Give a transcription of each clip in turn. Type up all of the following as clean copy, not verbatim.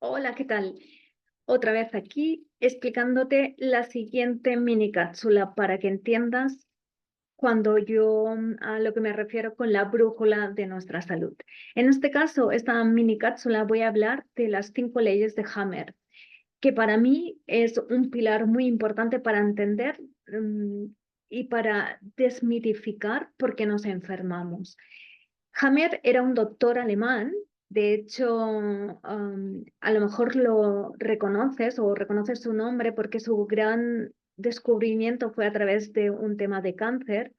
Hola, ¿qué tal? Otra vez aquí explicándote la siguiente mini cápsula para que entiendas cuando yo a lo que me refiero con la brújula de nuestra salud. En este caso, esta mini cápsula voy a hablar de las 5 leyes de Hammer, que para mí es un pilar muy importante para entender y para desmitificar por qué nos enfermamos. Hammer era un doctor alemán, de hecho, a lo mejor lo reconoces o reconoces su nombre porque su gran descubrimiento fue a través de un tema de cáncer.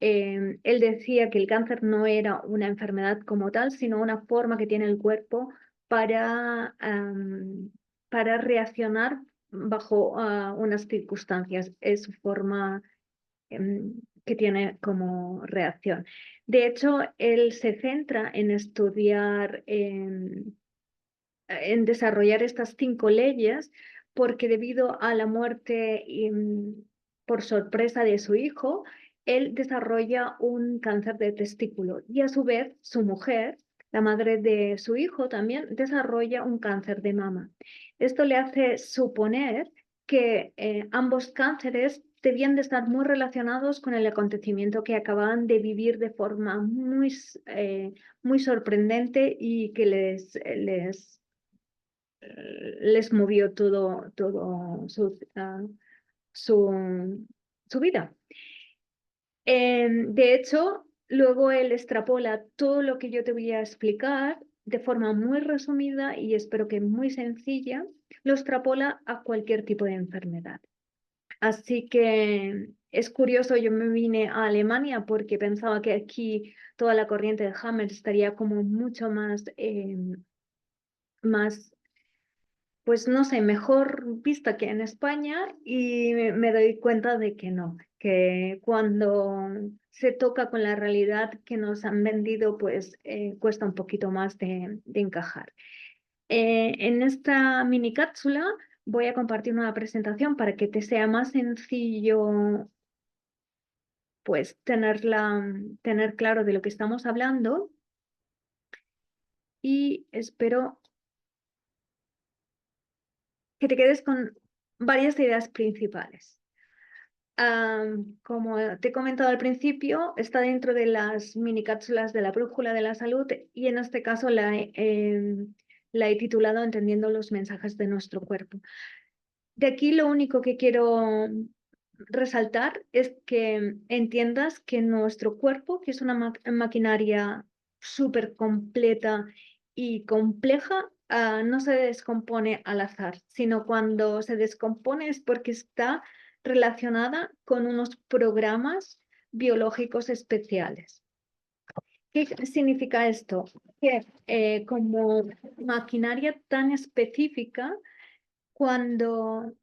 Él decía que el cáncer no era una enfermedad como tal, sino una forma que tiene el cuerpo para, para reaccionar bajo unas circunstancias. Es su forma que tiene como reacción. De hecho, él se centra en estudiar, en desarrollar estas 5 leyes, porque debido a la muerte por sorpresa de su hijo, él desarrolla un cáncer de testículo y a su vez su mujer, la madre de su hijo, también desarrolla un cáncer de mama. Esto le hace suponer que ambos cánceres debían de estar muy relacionados con el acontecimiento que acababan de vivir de forma muy sorprendente y que les movió todo su, su vida. De hecho, luego él extrapola todo lo que yo te voy a explicar de forma muy resumida y espero que muy sencilla, lo extrapola a cualquier tipo de enfermedad. Así que es curioso, yo me vine a Alemania porque pensaba que aquí toda la corriente de Hammer estaría como mucho más pues no sé, mejor vista que en España y me doy cuenta de que no, que cuando se toca con la realidad que nos han vendido, pues cuesta un poquito más de encajar. En esta mini cápsula voy a compartir una presentación para que te sea más sencillo, pues tener claro de lo que estamos hablando y espero que te quedes con varias ideas principales. Como te he comentado al principio, está dentro de las mini cápsulas de la brújula de la salud y en este caso la he titulado Entendiendo los mensajes de nuestro cuerpo. De aquí lo único que quiero resaltar es que entiendas que nuestro cuerpo, que es una maquinaria súper completa y compleja, no se descompone al azar, sino cuando se descompone es porque está relacionada con unos programas biológicos especiales. ¿Qué significa esto? Que como maquinaria tan específica, cuando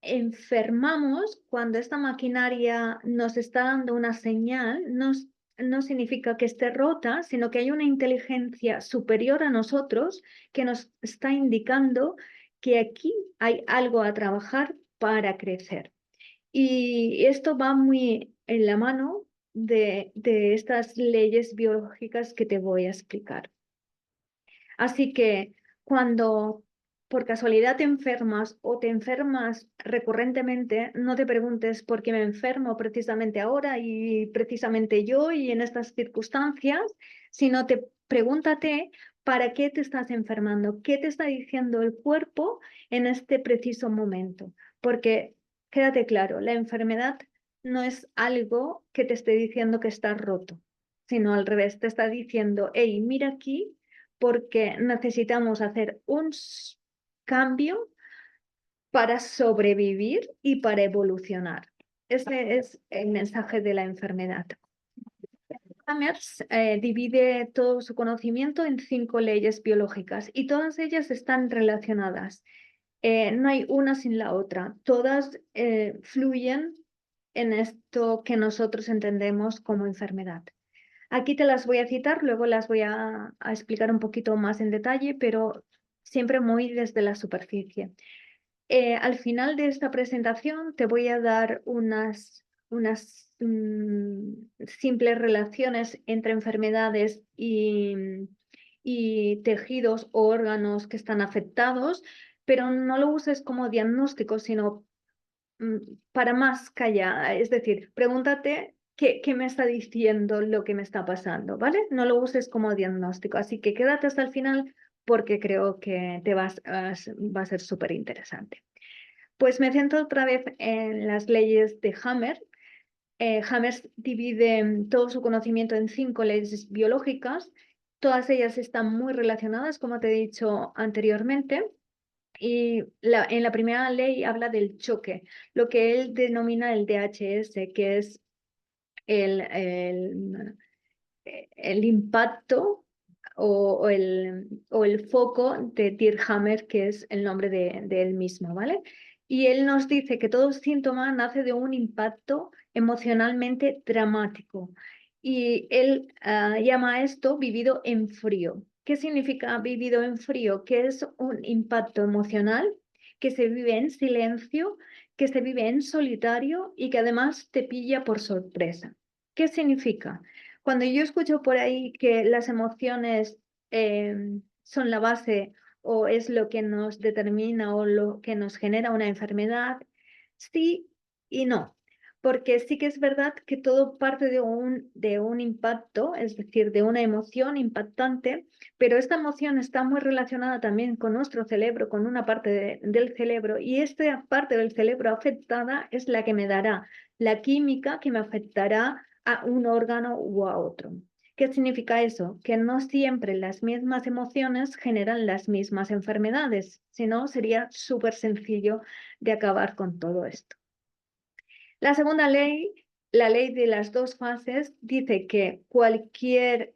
enfermamos, cuando esta maquinaria nos está dando una señal, no significa que esté rota, sino que hay una inteligencia superior a nosotros que nos está indicando que aquí hay algo a trabajar para crecer. Y esto va muy en la mano de estas leyes biológicas que te voy a explicar. Así que cuando por casualidad te enfermas o te enfermas recurrentemente, no te preguntes por qué me enfermo precisamente ahora y precisamente yo y en estas circunstancias, sino te pregúntate para qué te estás enfermando, qué te está diciendo el cuerpo en este preciso momento. Porque quédate claro, la enfermedad no es algo que te esté diciendo que estás roto, sino al revés, te está diciendo, hey, mira aquí porque necesitamos hacer un cambio para sobrevivir y para evolucionar. Ese es el mensaje de la enfermedad. Summers divide todo su conocimiento en 5 leyes biológicas y todas ellas están relacionadas. No hay una sin la otra. Todas fluyen en esto que nosotros entendemos como enfermedad. Aquí te las voy a citar, luego las voy a explicar un poquito más en detalle, pero siempre muy desde la superficie. Al final de esta presentación te voy a dar unas simples relaciones entre enfermedades y tejidos o órganos que están afectados, pero no lo uses como diagnóstico, sino para más callada. Es decir, pregúntate qué me está diciendo lo que me está pasando, ¿vale? No lo uses como diagnóstico. Así que quédate hasta el final porque creo que va a ser súper interesante. Pues me centro otra vez en las leyes de Hammer. Hammer divide todo su conocimiento en 5 leyes biológicas. Todas ellas están muy relacionadas, como te he dicho anteriormente. Y en la primera ley habla del choque, lo que él denomina el DHS, que es el, el, el impacto o el foco de Dirk Hammer, que es el nombre de él mismo, ¿vale? Y él nos dice que todo síntoma nace de un impacto emocionalmente dramático. Y él llama a esto vivido en frío. ¿Qué significa vivido en frío? Que es un impacto emocional que se vive en silencio, que se vive en solitario y que además te pilla por sorpresa. ¿Qué significa? Cuando yo escucho por ahí que las emociones son la base o es lo que nos determina o lo que nos genera una enfermedad, sí y no. Porque sí que es verdad que todo parte de un impacto, es decir, de una emoción impactante, pero esta emoción está muy relacionada también con nuestro cerebro, con una parte del cerebro, y esta parte del cerebro afectada es la que me dará la química que me afectará a un órgano u a otro. ¿Qué significa eso? Que no siempre las mismas emociones generan las mismas enfermedades, si no sería súper sencillo de acabar con todo esto. La segunda ley, la ley de las 2 fases, dice que cualquier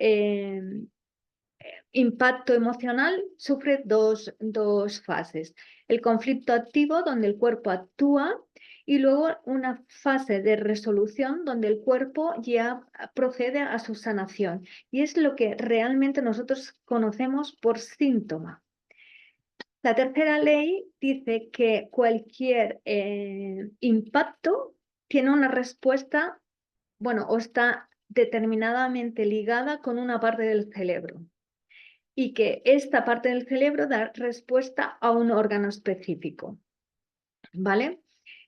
impacto emocional sufre dos fases. El conflicto activo, donde el cuerpo actúa, y luego una fase de resolución, donde el cuerpo ya procede a su sanación. Y es lo que realmente nosotros conocemos por síntoma. La tercera ley dice que cualquier impacto tiene una respuesta, bueno, o está determinadamente ligada con una parte del cerebro y que esta parte del cerebro da respuesta a un órgano específico, ¿vale?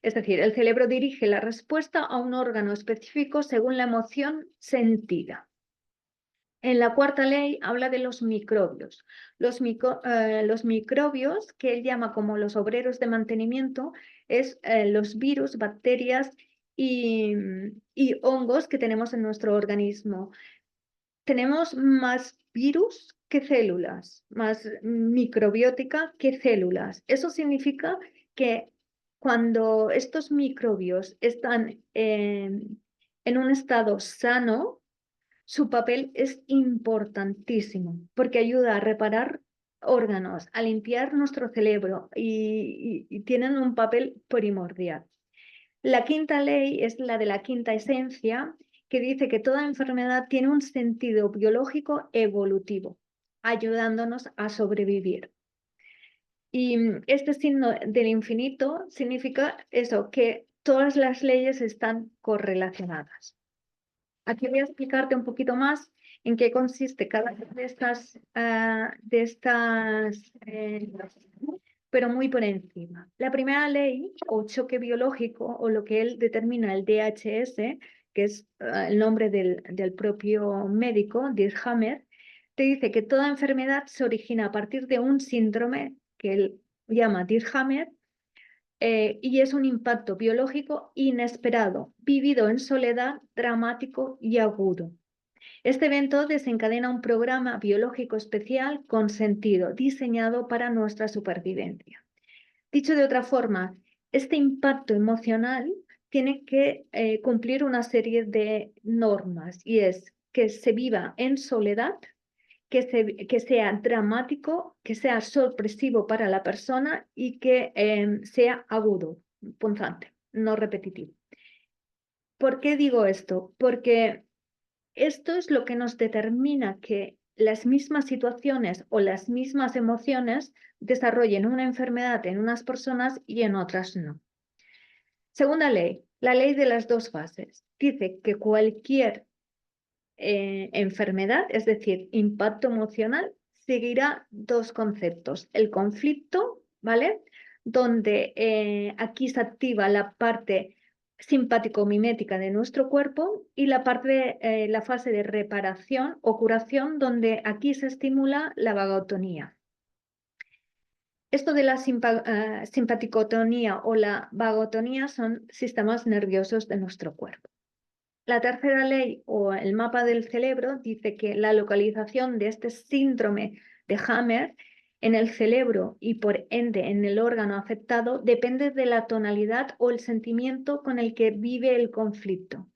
Es decir, el cerebro dirige la respuesta a un órgano específico según la emoción sentida. En la cuarta ley habla de los microbios. Los microbios, que él llama como los obreros de mantenimiento, es los virus, bacterias y hongos que tenemos en nuestro organismo. Tenemos más virus que células, más microbiótica que células. Eso significa que cuando estos microbios están en un estado sano, su papel es importantísimo porque ayuda a reparar órganos, a limpiar nuestro cerebro y tienen un papel primordial. La quinta ley es la de la quinta esencia, que dice que toda enfermedad tiene un sentido biológico evolutivo, ayudándonos a sobrevivir. Y este signo del infinito significa eso, que todas las leyes están correlacionadas. Aquí voy a explicarte un poquito más en qué consiste cada una de estas pero muy por encima. La primera ley o choque biológico o lo que él determina el DHS, que es el nombre del propio médico, Dirk Hammer, te dice que toda enfermedad se origina a partir de un síndrome que él llama Dirk Hammer y es un impacto biológico inesperado, vivido en soledad, dramático y agudo. Este evento desencadena un programa biológico especial con sentido, diseñado para nuestra supervivencia. Dicho de otra forma, este impacto emocional tiene que cumplir una serie de normas y es que se viva en soledad, que sea dramático, que sea sorpresivo para la persona y que sea agudo, punzante, no repetitivo. ¿Por qué digo esto? Porque esto es lo que nos determina que las mismas situaciones o las mismas emociones desarrollen una enfermedad en unas personas y en otras no. Segunda ley, la ley de las 2 fases. Dice que cualquier enfermedad, es decir, impacto emocional, seguirá dos conceptos. El conflicto, ¿vale? Donde aquí se activa la parte simpático-mimética de nuestro cuerpo y la fase de reparación o curación, donde aquí se estimula la vagotonía. Esto de la simpaticotonía o la vagotonía son sistemas nerviosos de nuestro cuerpo. La tercera ley o el mapa del cerebro dice que la localización de este síndrome de Hammer en el cerebro y por ende en el órgano afectado depende de la tonalidad o el sentimiento con el que vive el conflicto.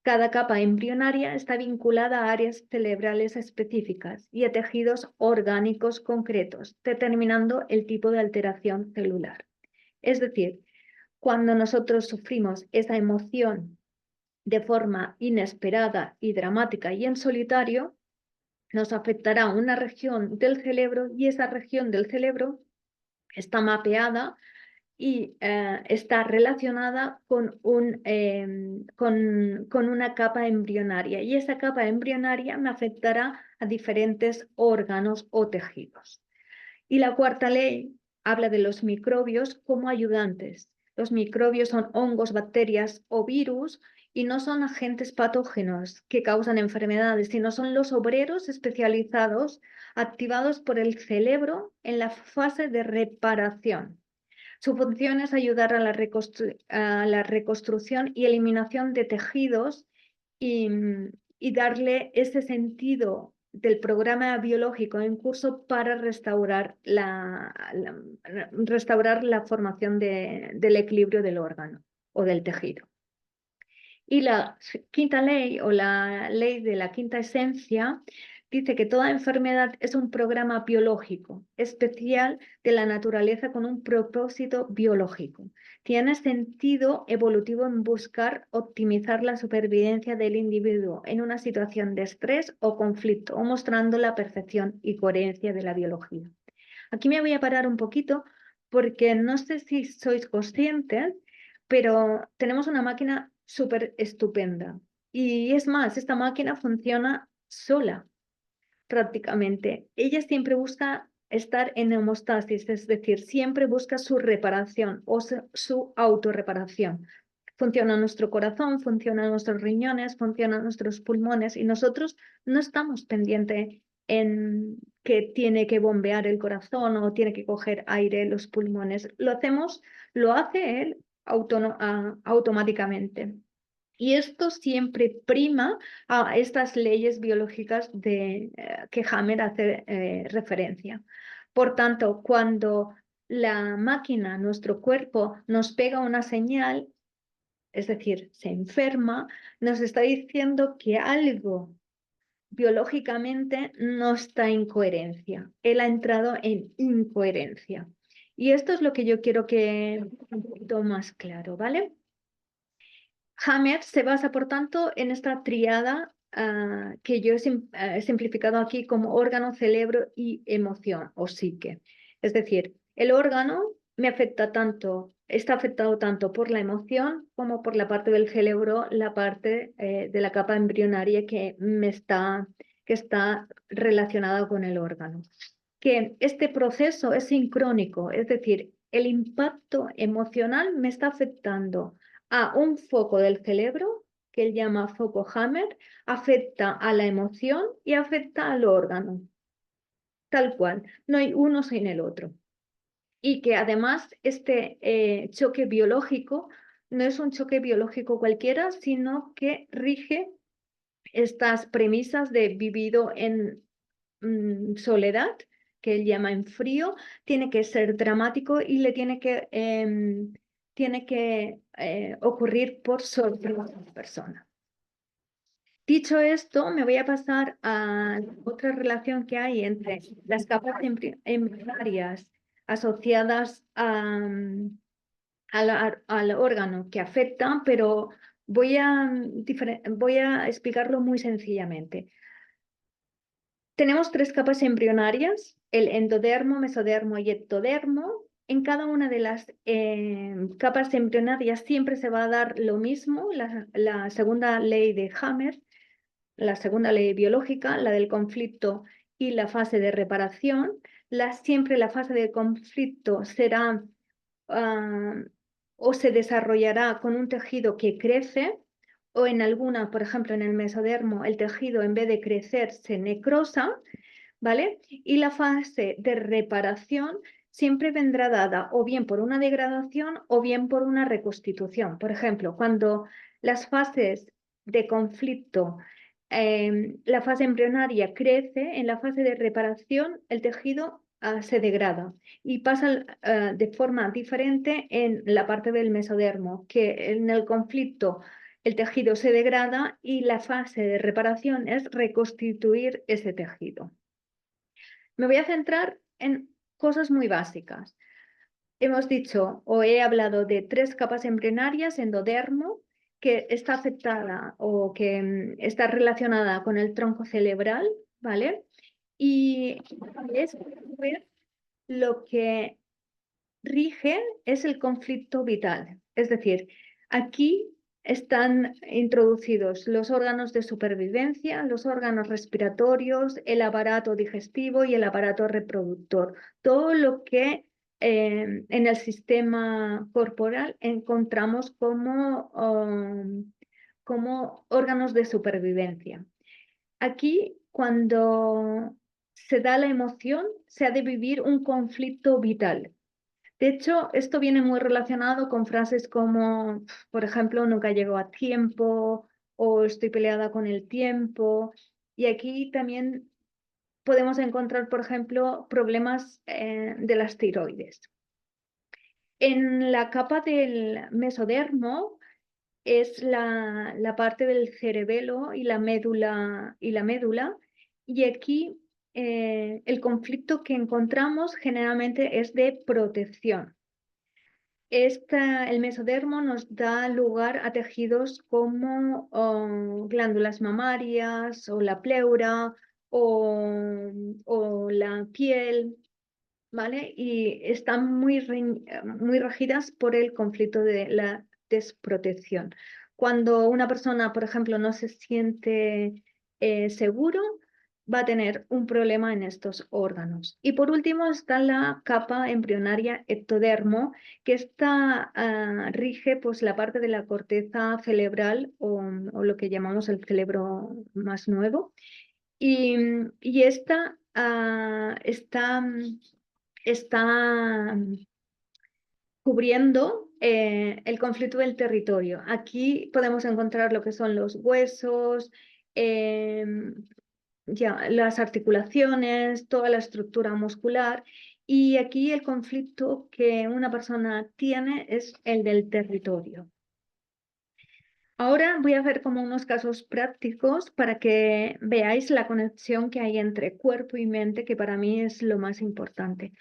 Cada capa embrionaria está vinculada a áreas cerebrales específicas y a tejidos orgánicos concretos, determinando el tipo de alteración celular. Es decir, cuando nosotros sufrimos esa emoción de forma inesperada y dramática y en solitario, nos afectará una región del cerebro y esa región del cerebro está mapeada y está relacionada con una capa embrionaria y esa capa embrionaria me afectará a diferentes órganos o tejidos. Y la cuarta ley habla de los microbios como ayudantes. Los microbios son hongos, bacterias o virus y no son agentes patógenos que causan enfermedades, sino son los obreros especializados activados por el cerebro en la fase de reparación. Su función es ayudar a la reconstrucción y eliminación de tejidos y, y darle ese sentido del programa biológico en curso para restaurar restaurar la formación del equilibrio del órgano o del tejido. Y la quinta ley o la ley de la quinta esencia dice que toda enfermedad es un programa biológico especial de la naturaleza con un propósito biológico. Tiene sentido evolutivo en buscar optimizar la supervivencia del individuo en una situación de estrés o conflicto, o mostrando la perfección y coherencia de la biología. Aquí me voy a parar un poquito porque no sé si sois conscientes, pero tenemos una máquina súper estupenda. Y es más, esta máquina funciona sola prácticamente. Ella siempre busca estar en homeostasis, es decir, siempre busca su reparación o su autorreparación. Funciona nuestro corazón, funcionan nuestros riñones, funcionan nuestros pulmones y nosotros no estamos pendientes en que tiene que bombear el corazón o tiene que coger aire los pulmones. Lo hace él automáticamente. Y esto siempre prima a estas leyes biológicas que Hammer hace referencia. Por tanto, cuando la máquina, nuestro cuerpo, nos pega una señal, es decir, se enferma, nos está diciendo que algo biológicamente no está en coherencia. Él ha entrado en incoherencia. Y esto es lo que yo quiero que un poquito más claro, ¿vale? Hammer se basa, por tanto, en esta triada que yo he simplificado aquí como órgano, cerebro y emoción o psique. Es decir, el órgano está afectado tanto por la emoción como por la parte del cerebro, la parte de la capa embrionaria que está relacionada con el órgano. Que este proceso es sincrónico, es decir, el impacto emocional me está afectando a un foco del cerebro, que él llama foco Hammer, afecta a la emoción y afecta al órgano. Tal cual, no hay uno sin el otro. Y que además este choque biológico no es un choque biológico cualquiera, sino que rige estas premisas de vivido en soledad, que él llama en frío, tiene que ser dramático y le tiene que ocurrir por sobre las personas. Dicho esto, me voy a pasar a otra relación que hay entre las capas embrionarias asociadas al órgano que afectan, pero voy a explicarlo muy sencillamente. Tenemos tres capas embrionarias, el endodermo, mesodermo y ectodermo. En cada una de las capas embrionarias siempre se va a dar lo mismo, la segunda ley de Hammer, la segunda ley biológica, la del conflicto y la fase de reparación. Siempre la fase de conflicto será o se desarrollará con un tejido que crece, o en alguna, por ejemplo, en el mesodermo, el tejido en vez de crecer se necrosa, ¿vale? Y la fase de reparación siempre vendrá dada o bien por una degradación o bien por una reconstitución. Por ejemplo, cuando las fases de conflicto, la fase embrionaria crece, en la fase de reparación el tejido se degrada y pasa de forma diferente en la parte del mesodermo, que en el conflicto el tejido se degrada y la fase de reparación es reconstituir ese tejido. Me voy a centrar en cosas muy básicas. Hemos dicho o he hablado de 3 capas embrionarias, endodermo, que está afectada o que está relacionada con el tronco cerebral, ¿vale? Y es lo que rige es el conflicto vital. Es decir, aquí están introducidos los órganos de supervivencia, los órganos respiratorios, el aparato digestivo y el aparato reproductor. Todo lo que en el sistema corporal encontramos como órganos de supervivencia. Aquí, cuando se da la emoción, se ha de vivir un conflicto vital. De hecho, esto viene muy relacionado con frases como, por ejemplo, nunca llego a tiempo o estoy peleada con el tiempo. Y aquí también podemos encontrar, por ejemplo, problemas de las tiroides. En la capa del mesodermo es la parte del cerebelo y la médula, y aquí el conflicto que encontramos generalmente es de protección. El mesodermo nos da lugar a tejidos como glándulas mamarias o la pleura o la piel, ¿vale? Y están muy regidas por el conflicto de la desprotección. Cuando una persona, por ejemplo, no se siente seguro, va a tener un problema en estos órganos. Y por último está la capa embrionaria ectodermo, que rige pues, la parte de la corteza cerebral o lo que llamamos el cerebro más nuevo. Y esta está cubriendo el conflicto del territorio. Aquí podemos encontrar lo que son los huesos, ya, las articulaciones, toda la estructura muscular. Y aquí el conflicto que una persona tiene es el del territorio. Ahora voy a hacer como unos casos prácticos para que veáis la conexión que hay entre cuerpo y mente, que para mí es lo más importante.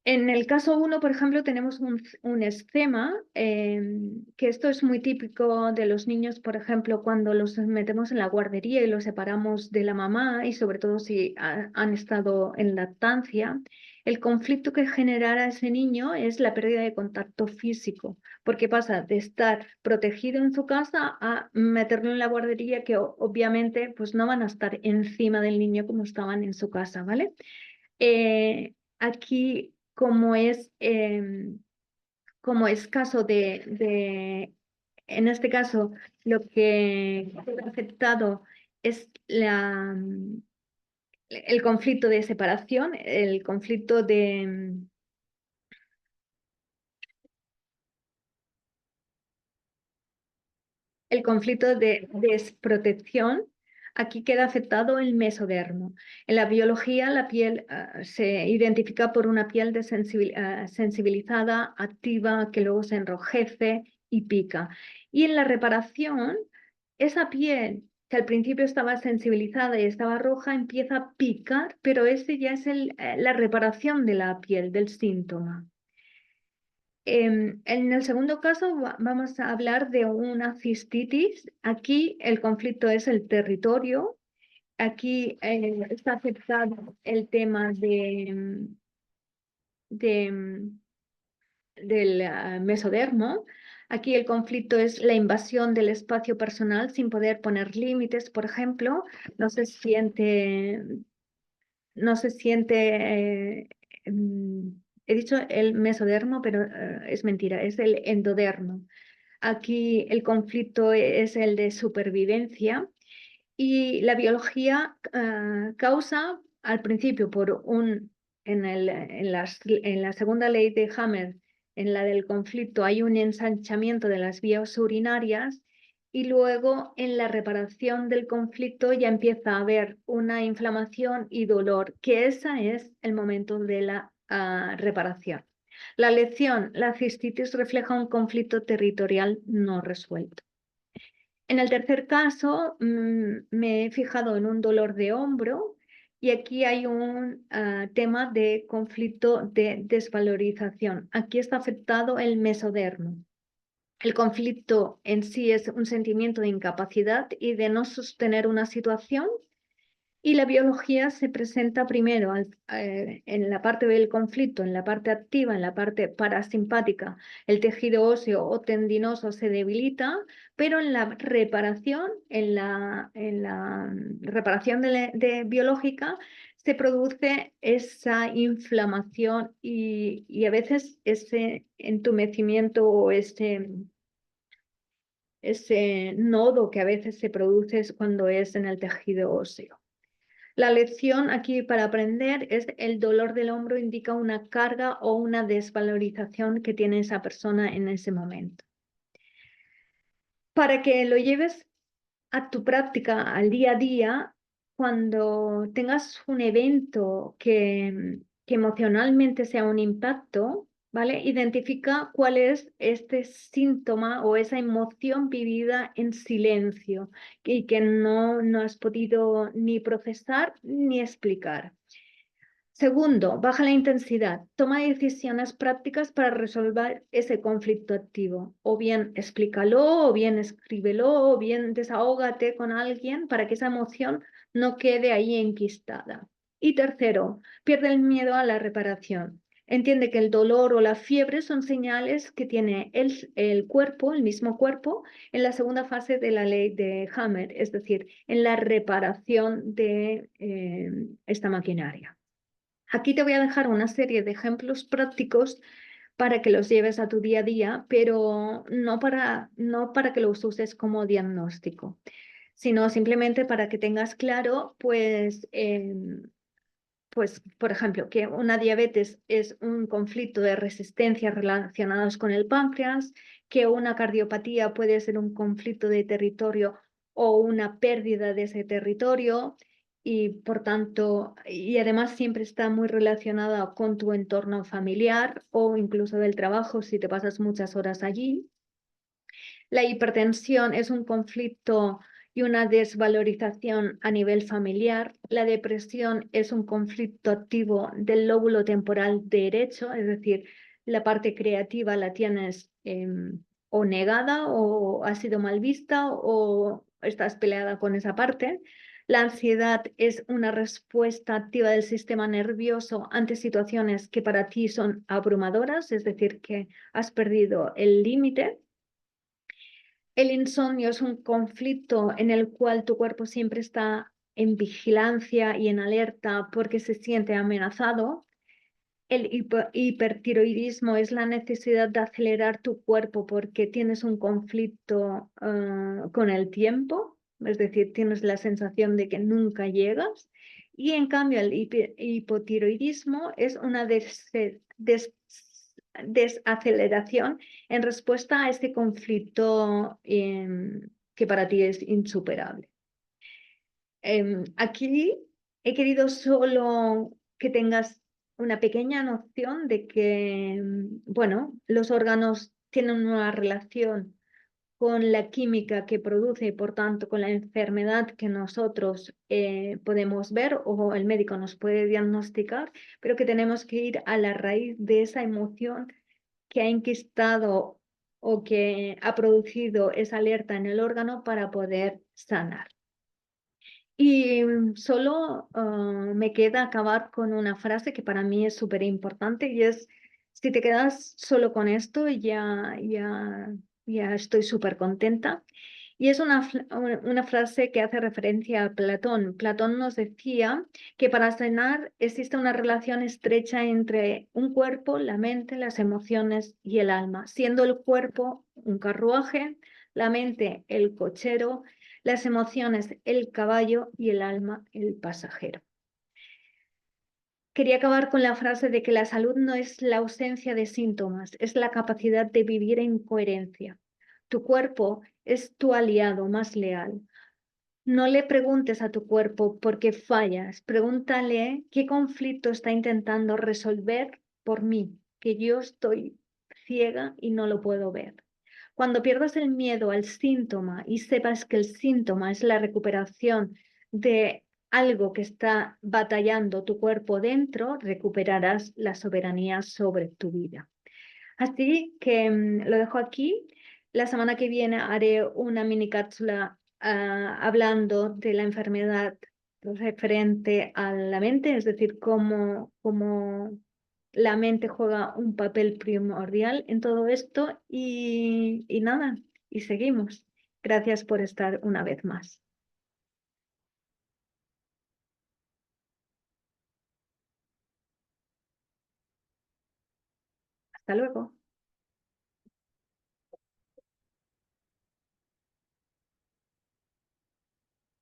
En el caso 1, por ejemplo, tenemos un esquema, que esto es muy típico de los niños, por ejemplo, cuando los metemos en la guardería y los separamos de la mamá y sobre todo si han estado en lactancia, el conflicto que generará ese niño es la pérdida de contacto físico, porque pasa de estar protegido en su casa a meterlo en la guardería, que obviamente pues no van a estar encima del niño como estaban en su casa, ¿vale? Aquí como es caso en este caso, lo que queda afectado es el conflicto de separación, el conflicto de desprotección. Aquí queda afectado el mesodermo. En la biología, la piel se identifica por una piel sensibilizada, activa, que luego se enrojece y pica. Y en la reparación, esa piel que al principio estaba sensibilizada y estaba roja, empieza a picar, pero ese ya es la reparación de la piel, del síntoma. En el segundo caso vamos a hablar de una cistitis. Aquí el conflicto es el territorio. Aquí está afectado el tema de- del mesodermo. Aquí el conflicto es la invasión del espacio personal sin poder poner límites, por ejemplo. No se siente no se siente, he dicho el mesodermo, pero es mentira, es el endodermo. Aquí el conflicto es el de supervivencia y la biología causa al principio en la segunda ley de Hammer, en la del conflicto, hay un ensanchamiento de las vías urinarias y luego en la reparación del conflicto ya empieza a haber una inflamación y dolor, que ese es el momento de la reparación. La lección, la cistitis refleja un conflicto territorial no resuelto. En el tercer caso, me he fijado en un dolor de hombro y aquí hay un tema de conflicto de desvalorización. Aquí está afectado el mesodermo. El conflicto en sí es un sentimiento de incapacidad y de no sostener una situación. Y la biología se presenta primero en la parte del conflicto, en la parte activa, en la parte parasimpática. El tejido óseo o tendinoso se debilita, pero en la reparación, reparación biológica, se produce esa inflamación y a veces ese entumecimiento o ese nodo que a veces se produce es cuando es en el tejido óseo. La lección aquí para aprender es el dolor del hombro indica una carga o una desvalorización que tiene esa persona en ese momento. Para que lo lleves a tu práctica al día a día, cuando tengas un evento que emocionalmente sea un impacto, ¿vale? Identifica cuál es este síntoma o esa emoción vivida en silencio y que no has podido ni procesar ni explicar. Segundo, baja la intensidad. Toma decisiones prácticas para resolver ese conflicto activo. O bien explícalo, o bien escríbelo, o bien desahógate con alguien para que esa emoción no quede ahí enquistada. Y tercero, pierde el miedo a la reparación. Entiende que el dolor o la fiebre son señales que tiene el cuerpo, el mismo cuerpo, en la segunda fase de la ley de Hammer, es decir, en la reparación de esta maquinaria. Aquí te voy a dejar una serie de ejemplos prácticos para que los lleves a tu día a día, pero no para que los uses como diagnóstico, sino simplemente para que tengas claro, pues, por ejemplo, que una diabetes es un conflicto de resistencia relacionados con el páncreas, que una cardiopatía puede ser un conflicto de territorio o una pérdida de ese territorio y por tanto, y además siempre está muy relacionada con tu entorno familiar o incluso del trabajo si te pasas muchas horas allí. La hipertensión es un conflicto y una desvalorización a nivel familiar. La depresión es un conflicto activo del lóbulo temporal derecho, es decir, la parte creativa la tienes o negada o ha sido mal vista o estás peleada con esa parte. La ansiedad es una respuesta activa del sistema nervioso ante situaciones que para ti son abrumadoras, es decir, que has perdido el límite. El insomnio es un conflicto en el cual tu cuerpo siempre está en vigilancia y en alerta porque se siente amenazado. El hipertiroidismo es la necesidad de acelerar tu cuerpo porque tienes un conflicto con el tiempo, es decir, tienes la sensación de que nunca llegas. Y en cambio, el hipotiroidismo es una desaceleración en respuesta a este conflicto que para ti es insuperable. Aquí he querido solo que tengas una pequeña noción de que, bueno, los órganos tienen una relación con la química que produce y por tanto con la enfermedad que nosotros podemos ver o el médico nos puede diagnosticar, pero que tenemos que ir a la raíz de esa emoción que ha enquistado o que ha producido esa alerta en el órgano para poder sanar. Y solo me queda acabar con una frase que para mí es súper importante y es, si te quedas solo con esto, ya estoy súper contenta. Y es una frase que hace referencia a Platón. Platón nos decía que para sanar existe una relación estrecha entre un cuerpo, la mente, las emociones y el alma, siendo el cuerpo un carruaje, la mente el cochero, las emociones el caballo y el alma el pasajero. Quería acabar con la frase de que la salud no es la ausencia de síntomas, es la capacidad de vivir en coherencia. Tu cuerpo es tu aliado más leal. No le preguntes a tu cuerpo por qué fallas, pregúntale qué conflicto está intentando resolver por mí, que yo estoy ciega y no lo puedo ver. Cuando pierdas el miedo al síntoma y sepas que el síntoma es la recuperación de algo que está batallando tu cuerpo dentro, recuperarás la soberanía sobre tu vida. Así que lo dejo aquí. La semana que viene haré una mini cápsula hablando de la enfermedad referente a la mente, es decir, cómo la mente juega un papel primordial en todo esto y nada, y seguimos. Gracias por estar una vez más. Hasta luego.